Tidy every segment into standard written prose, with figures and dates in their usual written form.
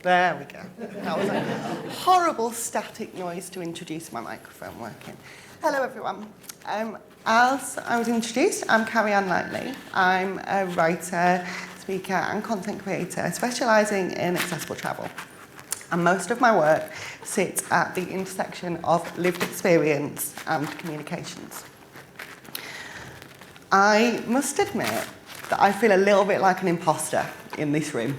There we go. That was a horrible static noise to introduce my microphone working. Hello, everyone. As I was introduced, I'm Carrie-Ann Lightley. I'm a writer, speaker, and content creator specialising in accessible travel. And most of my work sits at the intersection of lived experience and communications. I must admit that I feel a little bit like an imposter in this room.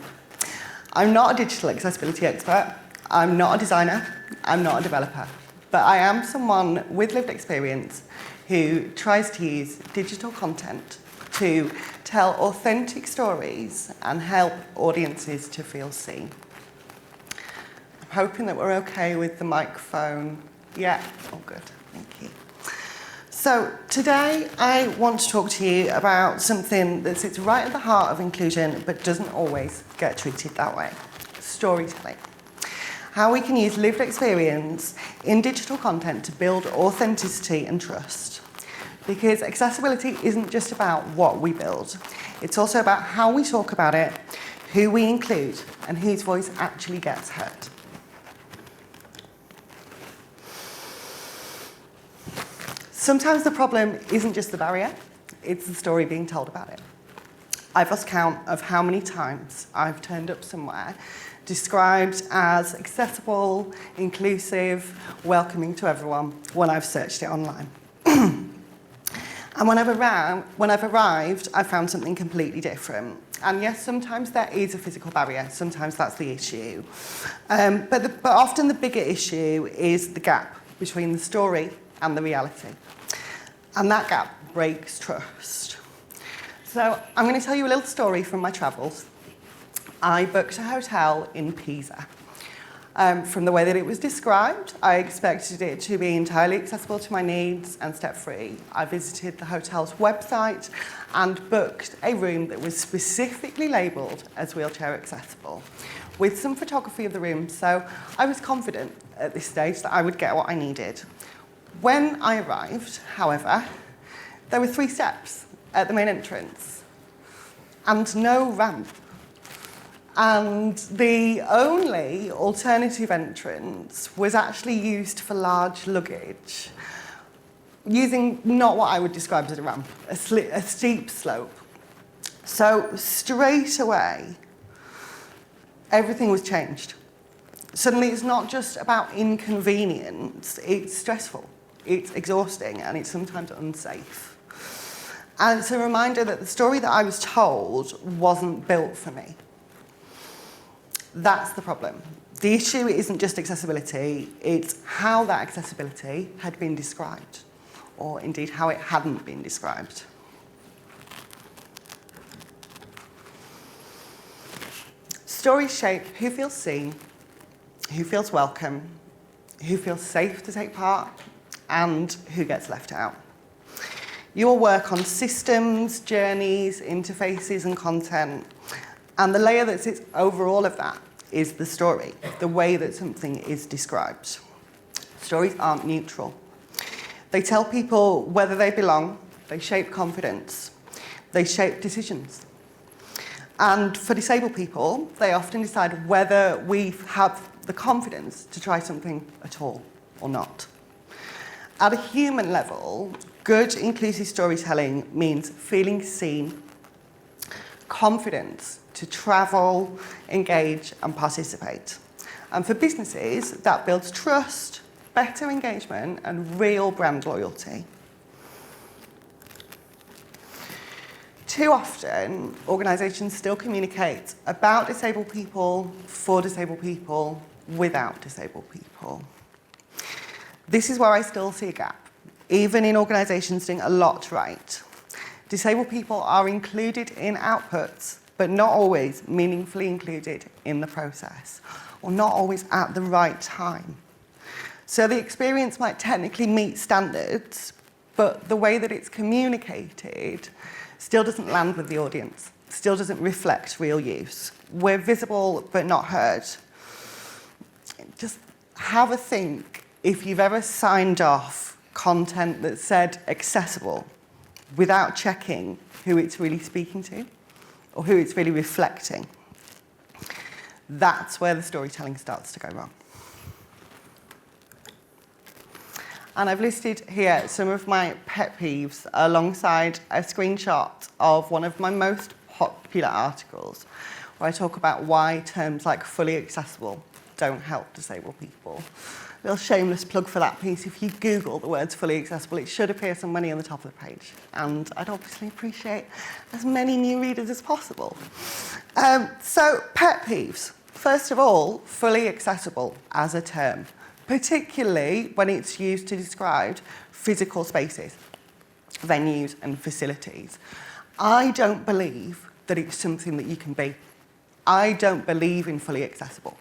I'm not a digital accessibility expert, I'm not a designer, I'm not a developer, but I am someone with lived experience who tries to use digital content to tell authentic stories and help audiences to feel seen. I'm hoping that we're okay with the microphone. Yeah, all good, thank you. So today I want to talk to you about something that sits right at the heart of inclusion but doesn't always get treated that way: storytelling. How we can use lived experience in digital content to build authenticity and trust. Because accessibility isn't just about what we build, it's also about how we talk about it, who we include, and whose voice actually gets heard. Sometimes the problem isn't just the barrier, it's the story being told about it. I've lost count of how many times I've turned up somewhere described as accessible, inclusive, welcoming to everyone when I've searched it online. And when I've arrived, I found something completely different. And yes, sometimes there is a physical barrier, sometimes that's the issue. But often the bigger issue is the gap between the story and the reality. And that gap breaks trust. So I'm going to tell you a little story from my travels. I booked a hotel in Pisa. From the way that it was described, I expected it to be entirely accessible to my needs and step-free. I visited the hotel's website and booked a room that was specifically labelled as wheelchair accessible, with some photography of the room, so I was confident at this stage that I would get what I needed. When I arrived, however, there were 3 steps at the main entrance and no ramp. And the only alternative entrance was actually used for large luggage, using not what I would describe as a ramp, a steep slope. So straight away, everything was changed. Suddenly it's not just about inconvenience, it's stressful, it's exhausting, and it's sometimes unsafe. And it's a reminder that the story that I was told wasn't built for me. That's the problem. The issue isn't just accessibility, it's how that accessibility had been described, or indeed how it hadn't been described. Stories shape who feels seen, who feels welcome, who feels safe to take part, and who gets left out. You will work on systems, journeys, interfaces, and content. And the layer that sits over all of that is the story, the way that something is described. Stories aren't neutral. They tell people whether they belong, they shape confidence, they shape decisions. And for disabled people, they often decide whether we have the confidence to try something at all or not. At a human level, good inclusive storytelling means feeling seen, confidence to travel, engage, and participate. And for businesses, that builds trust, better engagement, and real brand loyalty. Too often, organisations still communicate about disabled people, for disabled people, without disabled people. This is where I still see a gap, even in organisations doing a lot right. Disabled people are included in outputs, but not always meaningfully included in the process, or not always at the right time. So the experience might technically meet standards, but the way that it's communicated still doesn't land with the audience, still doesn't reflect real use. We're visible, but not heard. Just have a think if you've ever signed off content that said accessible without checking who it's really speaking to or who it's really reflecting. that's where the storytelling starts to go wrong. And I've listed here some of my pet peeves alongside a screenshot of one of my most popular articles where I talk about why terms like fully accessible don't help disabled people. Little shameless plug for that piece. If you Google the words fully accessible, it should appear somewhere on the top of the page. And I'd obviously appreciate as many new readers as possible. So pet peeves. First of all, fully accessible as a term, particularly when it's used to describe physical spaces, venues and facilities. I don't believe that it's something that you can be. I don't believe in fully accessible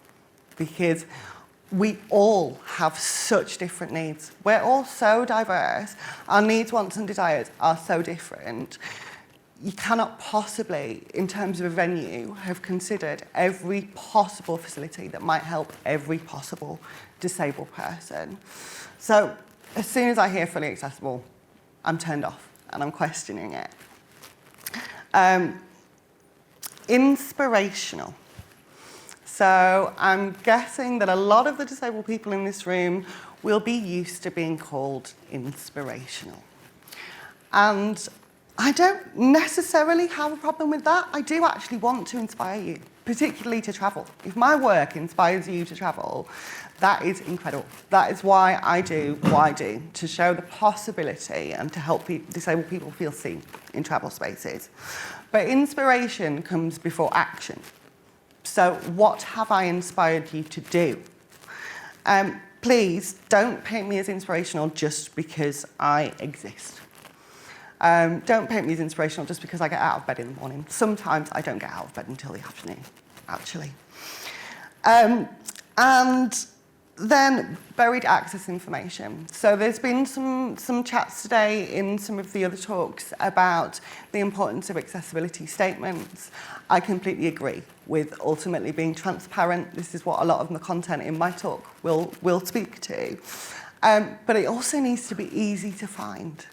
because we all have such different needs. We're all so diverse. Our needs, wants and desires are so different. You cannot possibly, in terms of a venue, have considered every possible facility that might help every possible disabled person. So as soon as I hear fully accessible, I'm turned off and I'm questioning it. Inspirational. So I'm guessing that a lot of the disabled people in this room will be used to being called inspirational. And I don't necessarily have a problem with that. I do actually want to inspire you, particularly to travel. If my work inspires you to travel, that is incredible. That is why I do what I do, to show the possibility and to help disabled people feel seen in travel spaces. But inspiration comes before action. So what have I inspired you to do? Please don't paint me as inspirational just because I exist. Don't paint me as inspirational just because I get out of bed in the morning. Sometimes I don't get out of bed until the afternoon, actually. And then buried access information. So there's been some chats today in some of the other talks about the importance of accessibility statements. I completely agree with ultimately being transparent. This is what a lot of the content in my talk will speak to. But it also needs to be easy to find.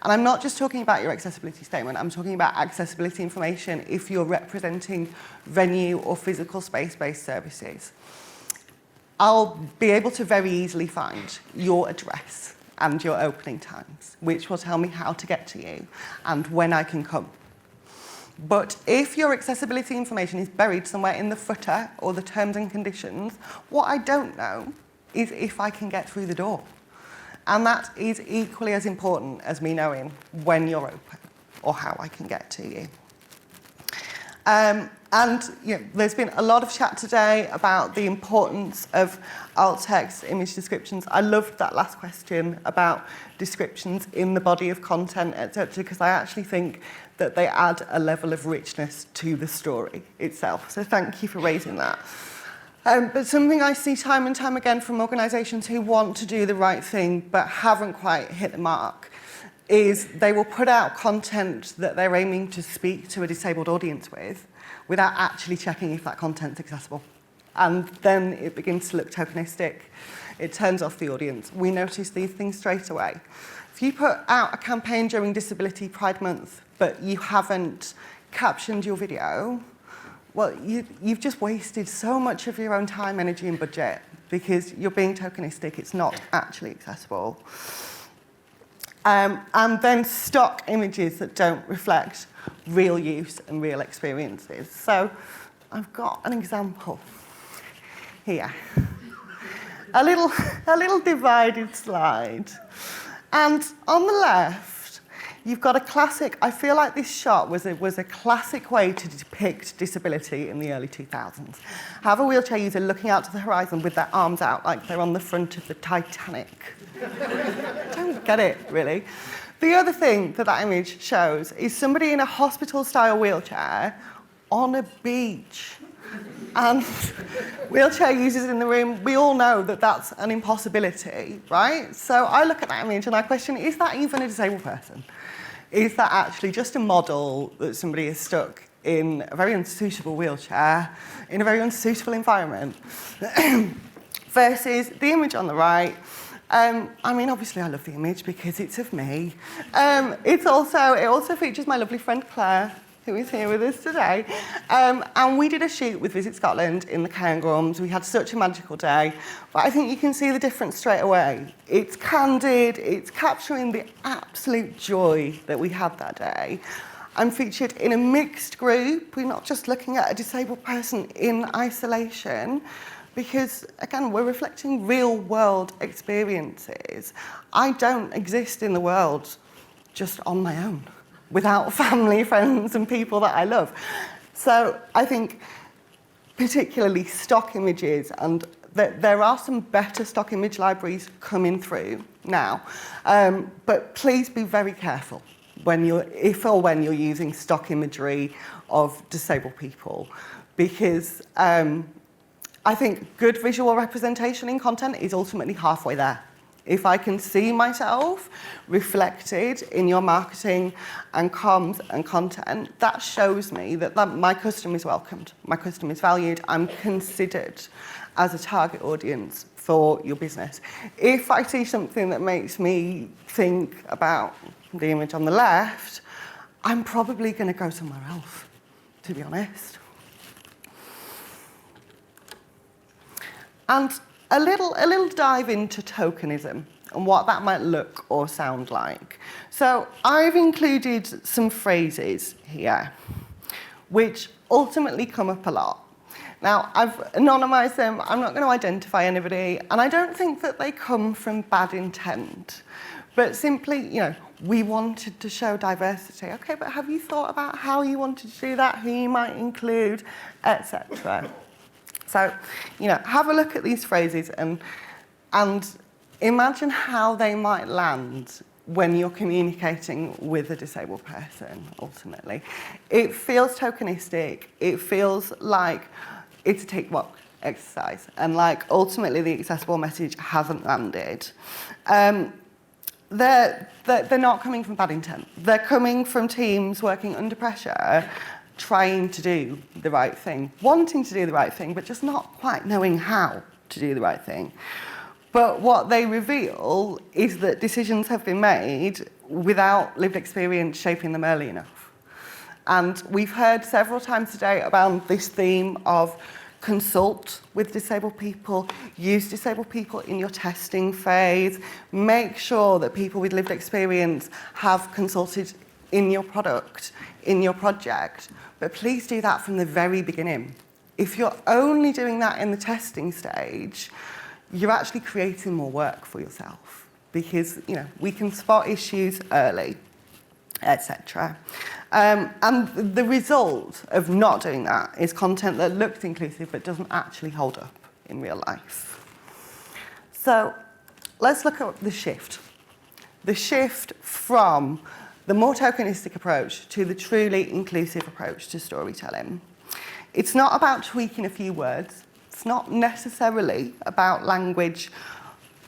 And I'm not just talking about your accessibility statement, I'm talking about accessibility information if you're representing venue or physical space-based services. I'll be able to very easily find your address and your opening times, which will tell me how to get to you and when I can come. But if your accessibility information is buried somewhere in the footer or the terms and conditions, what I don't know is if I can get through the door. And that is equally as important as me knowing when you're open or how I can get to you. And there's been a lot of chat today about the importance of alt text, image descriptions. I loved that last question about descriptions in the body of content, etc., because I actually think that they add a level of richness to the story itself. So thank you for raising that. But something I see time and time again from organisations who want to do the right thing but haven't quite hit the mark is they will put out content that they're aiming to speak to a disabled audience with without actually checking if that content's accessible. And then it begins to look tokenistic. It turns off the audience. We notice these things straight away. If you put out a campaign during Disability Pride Month but you haven't captioned your video, well, you've just wasted so much of your own time, energy and budget because you're being tokenistic. It's not actually accessible. And then stock images that don't reflect real use and real experiences. So I've got an example here. A little divided slide. And on the left, you've got a classic, I feel like this shot was a classic way to depict disability in the early 2000s. Have a wheelchair user looking out to the horizon with their arms out like they're on the front of the Titanic. Don't get it, really. The other thing that image shows is somebody in a hospital-style wheelchair on a beach. And wheelchair users in the room, we all know that that's an impossibility, right? So I look at that image and I question, is that even a disabled person? Is that actually just a model that somebody is stuck in a very unsuitable wheelchair, in a very unsuitable environment? Versus the image on the right. I mean, obviously I love the image because it's of me. It also features my lovely friend Claire, who is here with us today. And we did a shoot with Visit Scotland in the Cairngorms. We had such a magical day, but I think you can see the difference straight away. It's candid, it's capturing the absolute joy that we had that day. I'm featured in a mixed group. We're not just looking at a disabled person in isolation, because, again, we're reflecting real-world experiences. I don't exist in the world just on my own, without family, friends, and people that I love. So I think particularly stock images, and there are some better stock image libraries coming through now, but please be very careful if or when you're using stock imagery of disabled people, because I think good visual representation in content is ultimately halfway there. If I can see myself reflected in your marketing and comms and content, that shows me that my customer is welcomed, my customer is valued, I'm considered as a target audience for your business. If I see something that makes me think about the image on the left, I'm probably going to go somewhere else, to be honest. And a little dive into tokenism and what that might look or sound like. So I've included some phrases here, which ultimately come up a lot. Now, I've anonymized them. I'm not going to identify anybody, and I don't think that they come from bad intent, but simply, we wanted to show diversity. Okay, but have you thought about how you wanted to do that, who you might include, etc.? So, have a look at these phrases and imagine how they might land when you're communicating with a disabled person, ultimately. It feels tokenistic. It feels like it's a tick box exercise, and like ultimately the accessible message hasn't landed. They're not coming from bad intent. They're coming from teams working under pressure, trying to do the right thing, wanting to do the right thing, but just not quite knowing how to do the right thing. But what they reveal is that decisions have been made without lived experience shaping them early enough. And we've heard several times today about this theme of consult with disabled people, use disabled people in your testing phase, make sure that people with lived experience have consulted in your product, in your project, but please do that from the very beginning. If you're only doing that in the testing stage, you're actually creating more work for yourself, because we can spot issues early, etc. And the result of not doing that is content that looks inclusive but doesn't actually hold up in real life. So let's look at the shift. The shift from the more tokenistic approach to the truly inclusive approach to storytelling. It's not about tweaking a few words. It's not necessarily about language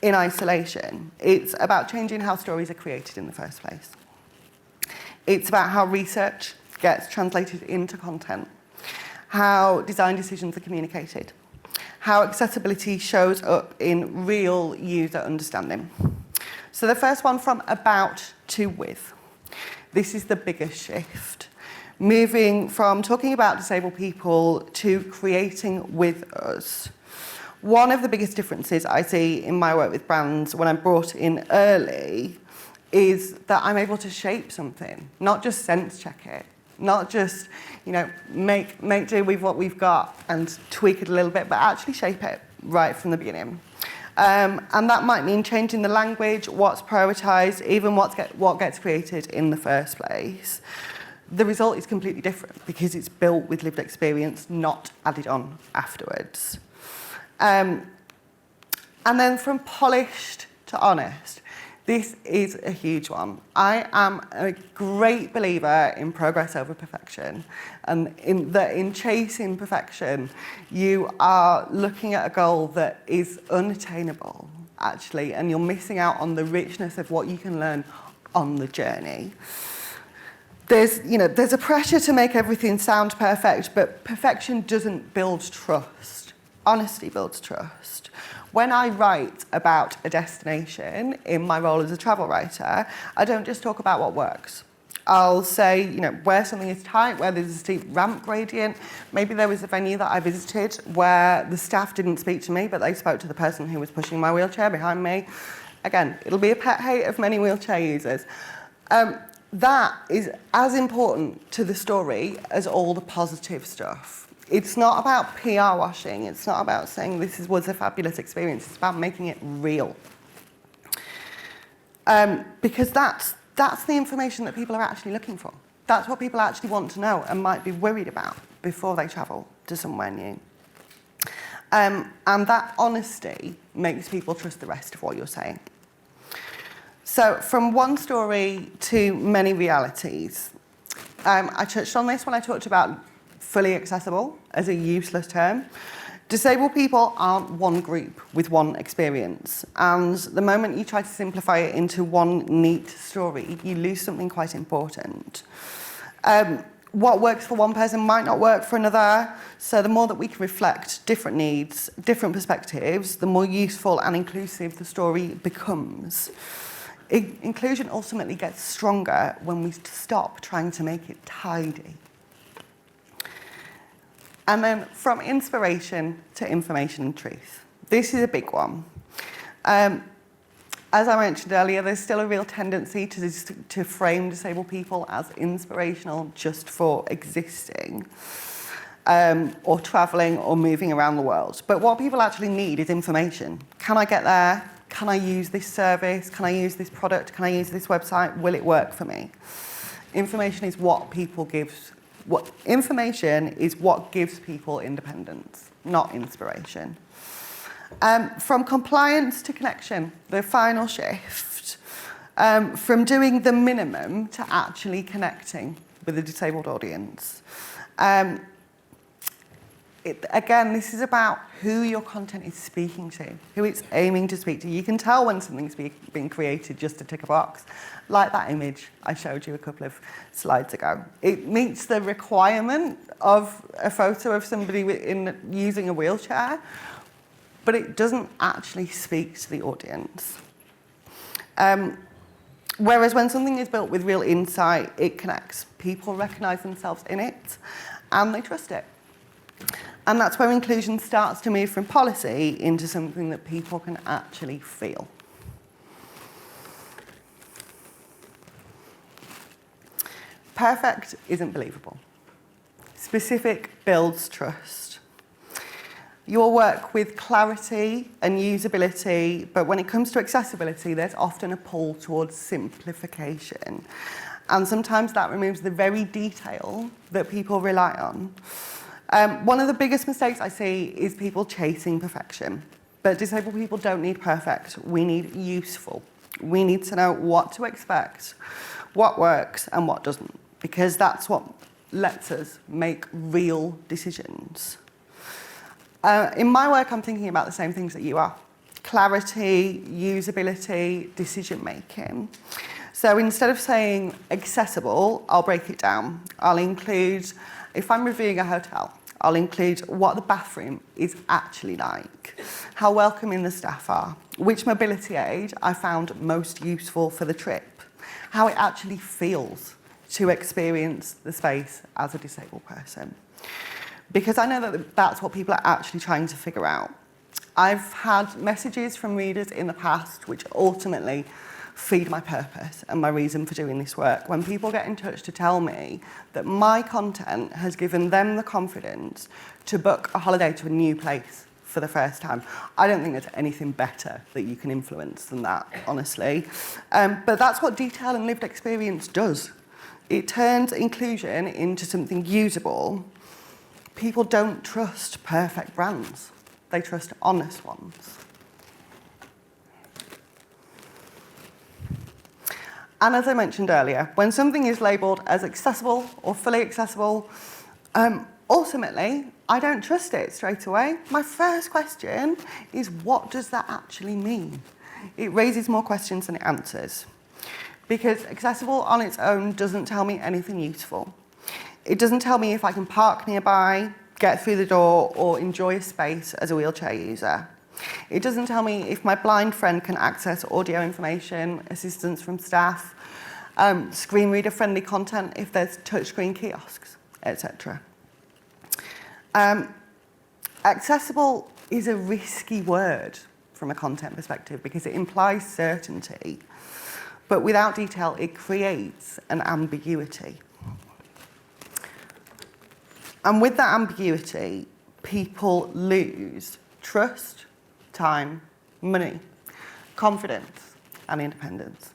in isolation. It's about changing how stories are created in the first place. It's about how research gets translated into content, how design decisions are communicated, how accessibility shows up in real user understanding. So the first one, from about to with. This is the biggest shift. Moving from talking about disabled people to creating with us. One of the biggest differences I see in my work with brands when I'm brought in early is that I'm able to shape something, not just sense check it, not just make do with what we've got and tweak it a little bit, but actually shape it right from the beginning. And that might mean changing the language, what's prioritised, even what gets created in the first place. The result is completely different because it's built with lived experience, not added on afterwards. And then from polished to honest, this is a huge one. I am a great believer in progress over perfection, and in chasing perfection, you are looking at a goal that is unattainable, actually, and you're missing out on the richness of what you can learn on the journey. There's a pressure to make everything sound perfect, but perfection doesn't build trust. Honesty builds trust. When I write about a destination in my role as a travel writer, I don't just talk about what works. I'll say, where something is tight, where there's a steep ramp gradient. Maybe there was a venue that I visited where the staff didn't speak to me, but they spoke to the person who was pushing my wheelchair behind me. Again, it'll be a pet hate of many wheelchair users. That is as important to the story as all the positive stuff. It's not about PR washing. It's not about saying this was a fabulous experience. It's about making it real. Because that's the information that people are actually looking for. That's what people actually want to know and might be worried about before they travel to somewhere new. And that honesty makes people trust the rest of what you're saying. So from one story to many realities. I touched on this when I talked about fully accessible as a useless term. Disabled people aren't one group with one experience. And the moment you try to simplify it into one neat story, you lose something quite important. What works for one person might not work for another. So the more that we can reflect different needs, different perspectives, the more useful and inclusive the story becomes. Inclusion ultimately gets stronger when we stop trying to make it tidy. And then from inspiration to information and truth. This is a big one. As I mentioned earlier, there's still a real tendency to frame disabled people as inspirational just for existing, or traveling or moving around the world. But what people actually need is information. Can I get there? Can I use this service? Can I use this product? Can I use this website? Will it work for me? Information is what gives people independence, not inspiration. From compliance to connection, the final shift. From doing the minimum to actually connecting with a disabled audience. Again, this is about who your content is speaking to, who it's aiming to speak to. You can tell when something's being created just to tick a box, like that image I showed you a couple of slides ago. It meets the requirement of a photo of somebody using a wheelchair, but it doesn't actually speak to the audience. Whereas when something is built with real insight, it connects. People recognise themselves in it, and they trust it. And that's where inclusion starts to move from policy into something that people can actually feel. Perfect isn't believable. Specific builds trust. You'll work with clarity and usability, but when it comes to accessibility, there's often a pull towards simplification. And sometimes that removes the very detail that people rely on. One of the biggest mistakes I see is people chasing perfection. But disabled people don't need perfect. We need useful. We need to know what to expect, what works and what doesn't, because that's what lets us make real decisions. In my work, I'm thinking about the same things that you are. Clarity, usability, decision-making. So instead of saying accessible, I'll break it down. I'll include, if I'm reviewing a hotel, I'll include what the bathroom is actually like, how welcoming the staff are, which mobility aid I found most useful for the trip, how it actually feels to experience the space as a disabled person. Because I know that that's what people are actually trying to figure out. I've had messages from readers in the past which ultimately feed my purpose and my reason for doing this work. When people get in touch to tell me that my content has given them the confidence to book a holiday to a new place for the first time, I don't think there's anything better that you can influence than that, honestly. But that's what detail and lived experience does. It turns inclusion into something usable. People don't trust perfect brands. They trust honest ones. And as I mentioned earlier, when something is labelled as accessible or fully accessible, ultimately, I don't trust it straight away. My first question is, what does that actually mean? It raises more questions than it answers. Because accessible on its own doesn't tell me anything useful. It doesn't tell me if I can park nearby, get through the door, or enjoy a space as a wheelchair user. It doesn't tell me if my blind friend can access audio information, assistance from staff, screen reader friendly content if there's touchscreen kiosks, etc. Accessible is a risky word from a content perspective because it implies certainty, but without detail it creates an ambiguity. And with that ambiguity, people lose trust, time, money, confidence, and independence.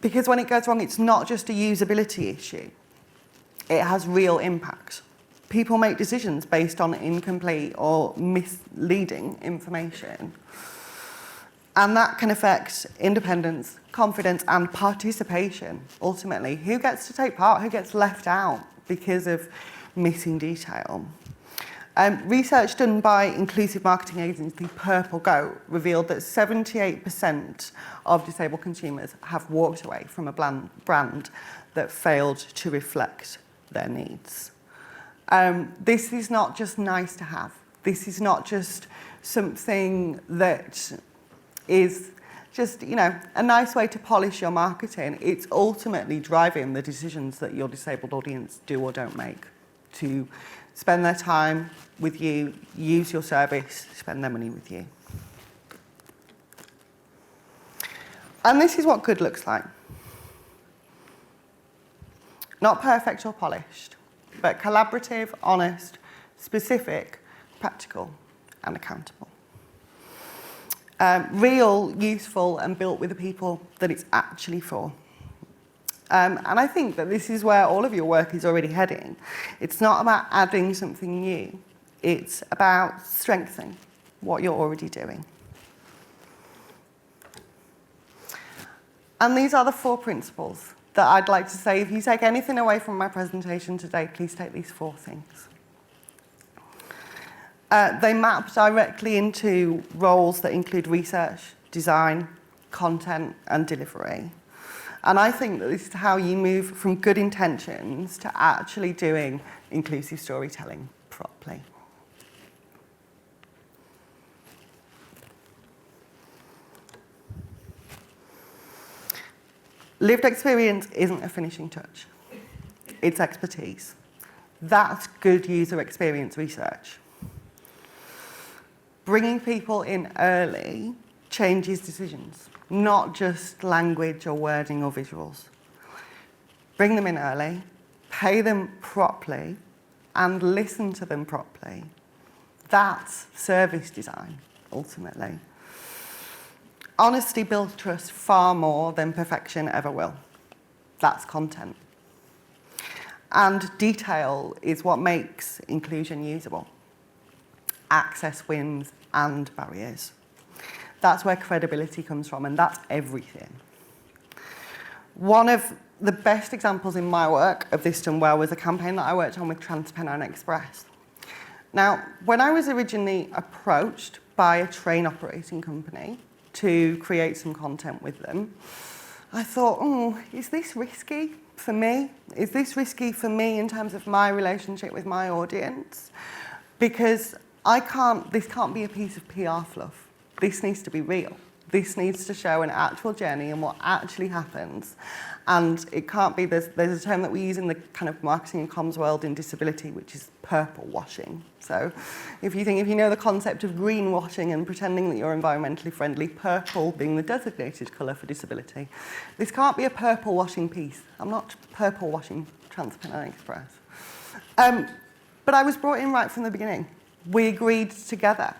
Because when it goes wrong, it's not just a usability issue. It has real impact. People make decisions based on incomplete or misleading information. And that can affect independence, confidence, and participation, ultimately. Who gets to take part? Who gets left out because of missing detail? Research done by inclusive marketing agency Purple Goat revealed that 78% of disabled consumers have walked away from a brand that failed to reflect their needs. This is not just nice to have. This is not just something that is just, a nice way to polish your marketing. It's ultimately driving the decisions that your disabled audience do or don't make to spend their time with you, use your service, spend their money with you. And this is what good looks like. Not perfect or polished, but collaborative, honest, specific, practical, and accountable. Real, useful, and built with the people that it's actually for. And I think that this is where all of your work is already heading. It's not about adding something new. It's about strengthening what you're already doing. And these are the 4 principles that I'd like to say. If you take anything away from my presentation today, please take these 4 things. They map directly into roles that include research, design, content, and delivery. And I think that this is how you move from good intentions to actually doing inclusive storytelling properly. Lived experience isn't a finishing touch. It's expertise. That's good user experience research. Bringing people in early changes decisions, not just language or wording or visuals. Bring them in early, pay them properly, and listen to them properly. That's service design, ultimately. Honesty builds trust far more than perfection ever will. That's content. And detail is what makes inclusion usable. Access wins and barriers. That's where credibility comes from, and that's everything. One of the best examples in my work of this done well was a campaign that I worked on with TransPennine Express. Now, when I was originally approached by a train operating company to create some content with them, I thought, is this risky for me? Is this risky for me in terms of my relationship with my audience? Because this can't be a piece of PR fluff. This needs to be real. This needs to show an actual journey and what actually happens. And it can't be, there's a term that we use in the kind of marketing and comms world in disability, which is purple washing. So if you know the concept of greenwashing and pretending that you're environmentally friendly, purple being the designated colour for disability, this can't be a purple washing piece. I'm not purple washing TransPennine Express. But I was brought in right from the beginning. We agreed together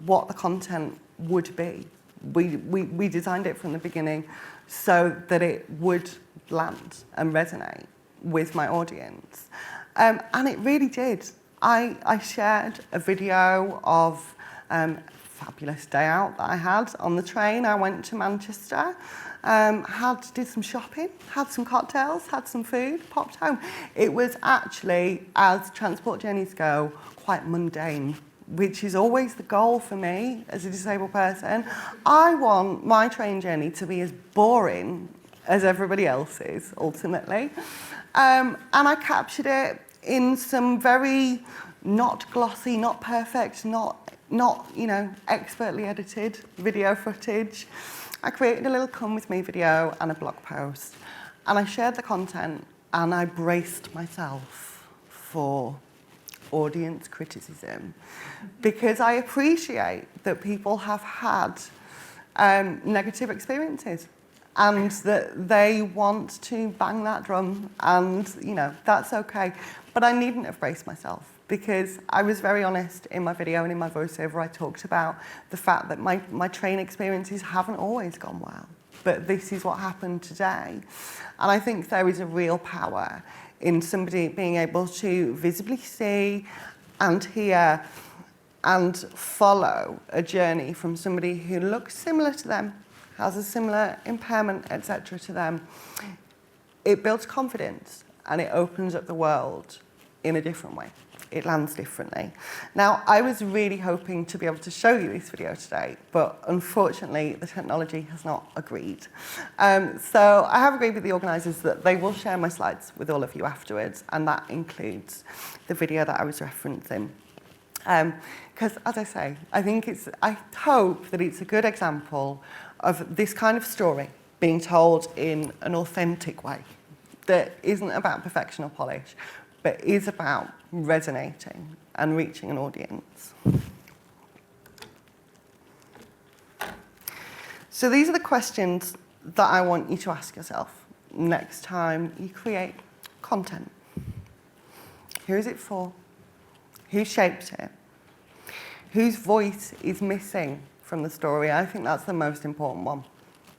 what the content would be. We designed it from the beginning so that it would land and resonate with my audience. And it really did. I shared a video of a fabulous day out that I had on the train. I went to Manchester, did some shopping, had some cocktails, had some food, popped home. It was actually, as transport journeys go, quite mundane, which is always the goal for me as a disabled person. I want my train journey to be as boring as everybody else's, ultimately. And I captured it in some very not glossy, not perfect, not not, expertly edited video footage. I created a little come with me video and a blog post, and I shared the content, and I braced myself for audience criticism, because I appreciate that people have had negative experiences and that they want to bang that drum, and that's okay. But I needn't have braced myself, because I was very honest in my video and in my voiceover. I talked about the fact that my train experiences haven't always gone well, but this is what happened today. And I think there is a real power in somebody being able to visibly see and hear and follow a journey from somebody who looks similar to them, has a similar impairment, etc. to them. It builds confidence and it opens up the world in a different way. It lands differently. Now, I was really hoping to be able to show you this video today, but unfortunately the technology has not agreed. So I have agreed with the organisers that they will share my slides with all of you afterwards, and that includes the video that I was referencing. Because, as I say, I hope that it's a good example of this kind of story being told in an authentic way that isn't about perfection or polish, but is about resonating and reaching an audience. So these are the questions that I want you to ask yourself next time you create content. Who is it for? Who shaped it? Whose voice is missing from the story? I think that's the most important one,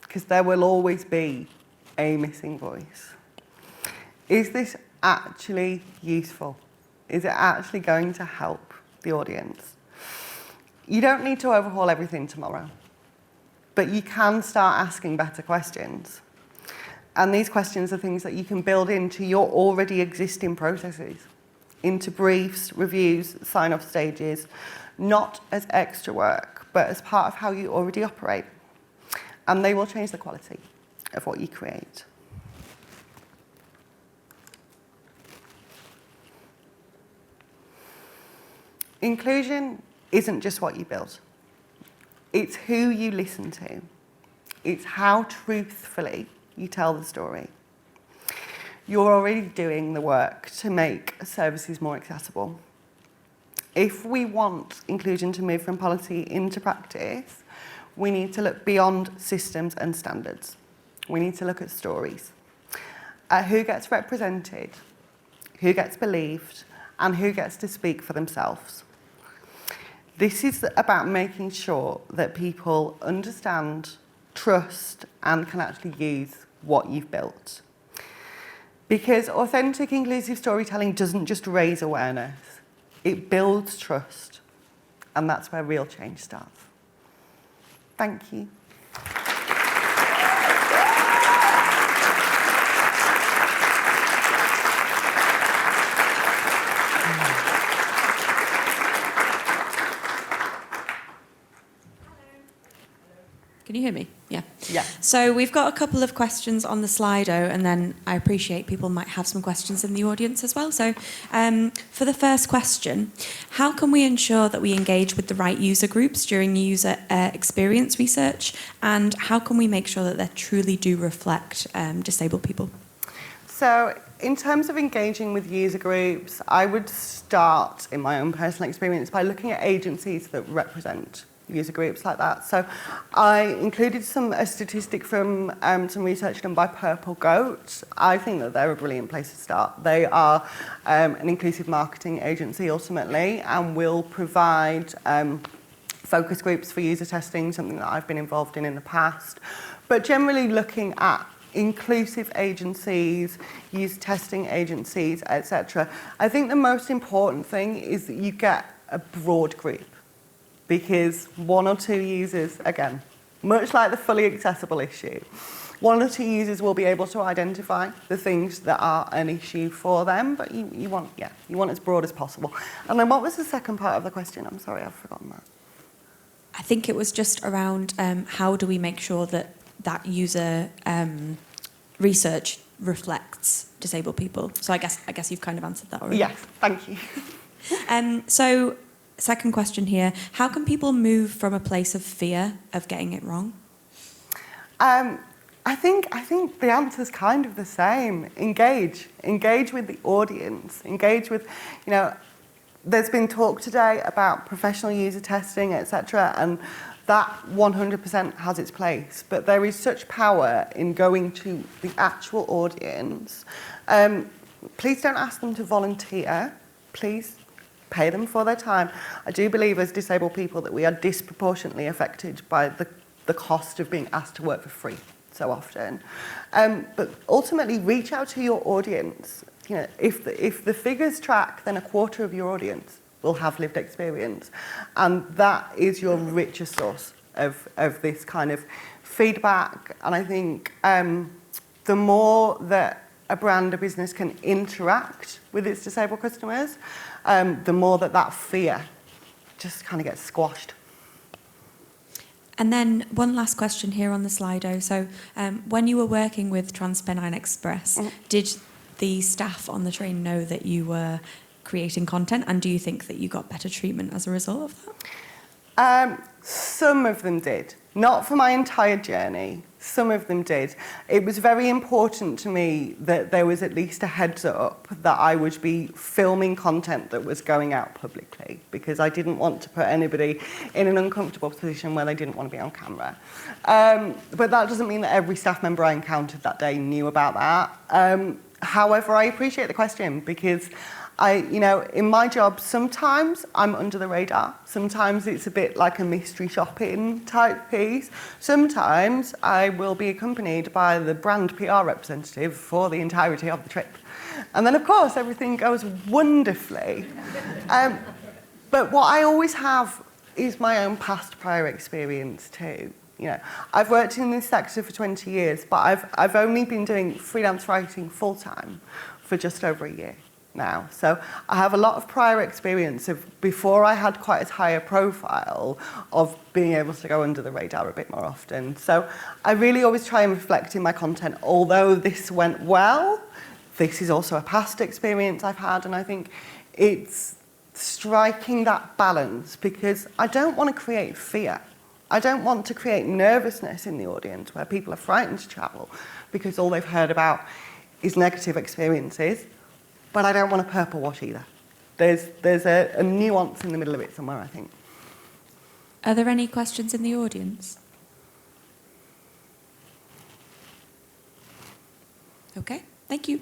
because there will always be a missing voice. Is this actually useful? Is it actually going to help the audience? You don't need to overhaul everything tomorrow, but you can start asking better questions. And these questions are things that you can build into your already existing processes, into briefs, reviews, sign-off stages, not as extra work, but as part of how you already operate. And they will change the quality of what you create. Inclusion isn't just what you build. It's who you listen to. It's how truthfully you tell the story. You're already doing the work to make services more accessible. If we want inclusion to move from policy into practice, we need to look beyond systems and standards. We need to look at stories, at who gets represented, who gets believed, and who gets to speak for themselves. This is about making sure that people understand, trust, and can actually use what you've built. Because authentic, inclusive storytelling doesn't just raise awareness, it builds trust. And that's where real change starts. Thank you. Can you hear me? Yeah. Yeah. So we've got a couple of questions on the Slido, and then I appreciate people might have some questions in the audience as well. So for the first question, how can we ensure that we engage with the right user groups during user experience research, and how can we make sure that they truly do reflect disabled people? So in terms of engaging with user groups, I would start, in my own personal experience, by looking at agencies that represent user groups like that. So I included a statistic from some research done by Purple Goat. I think that they're a brilliant place to start. They are an inclusive marketing agency ultimately, and will provide focus groups for user testing, something that I've been involved in the past. But generally looking at inclusive agencies, user testing agencies, etc. I think the most important thing is that you get a broad group, because one or two users, again, much like the fully accessible issue, one or two users will be able to identify the things that are an issue for them, but you want as broad as possible. And then what was the second part of the question? I'm sorry, I've forgotten that. I think it was just around how do we make sure that that user research reflects disabled people. So I guess you've kind of answered that already. Yes, thank you. So second question here, how can people move from a place of fear of getting it wrong? I think the answer's kind of the same. Engage with the audience. Engage with, there's been talk today about professional user testing, etc., and that 100% has its place. But there is such power in going to the actual audience. Please don't ask them to volunteer. Please pay them for their time. I do believe as disabled people that we are disproportionately affected by the cost of being asked to work for free so often. But ultimately, reach out to your audience. If the figures track, then a quarter of your audience will have lived experience. And that is your richest source of this kind of feedback. And I think the more that a brand or business can interact with its disabled customers, the more that fear just kind of gets squashed. And then one last question here on the Slido. So when you were working with TransPennine Express, did the staff on the train know that you were creating content, and do you think that you got better treatment as a result of that? Some of them did. Not for my entire journey. Some of them did. It was very important to me that there was at least a heads up that I would be filming content that was going out publicly, because I didn't want to put anybody in an uncomfortable position where they didn't want to be on camera. But that doesn't mean that every staff member I encountered that day knew about that. However, I appreciate the question, because in my job, sometimes I'm under the radar. Sometimes it's a bit like a mystery shopping type piece. Sometimes I will be accompanied by the brand PR representative for the entirety of the trip. And then, of course, everything goes wonderfully. But what I always have is my own past prior experience too. I've worked in this sector for 20 years, but I've only been doing freelance writing full-time for just over a year now. So I have a lot of prior experience of before I had quite as high a profile of being able to go under the radar a bit more often. So I really always try and reflect in my content, although this went well, this is also a past experience I've had, and I think it's striking that balance, because I don't want to create fear. I don't want to create nervousness in the audience where people are frightened to travel because all they've heard about is negative experiences. But I don't want to purple wash either. There's a nuance in the middle of it somewhere, I think. Are there any questions in the audience? Okay, thank you.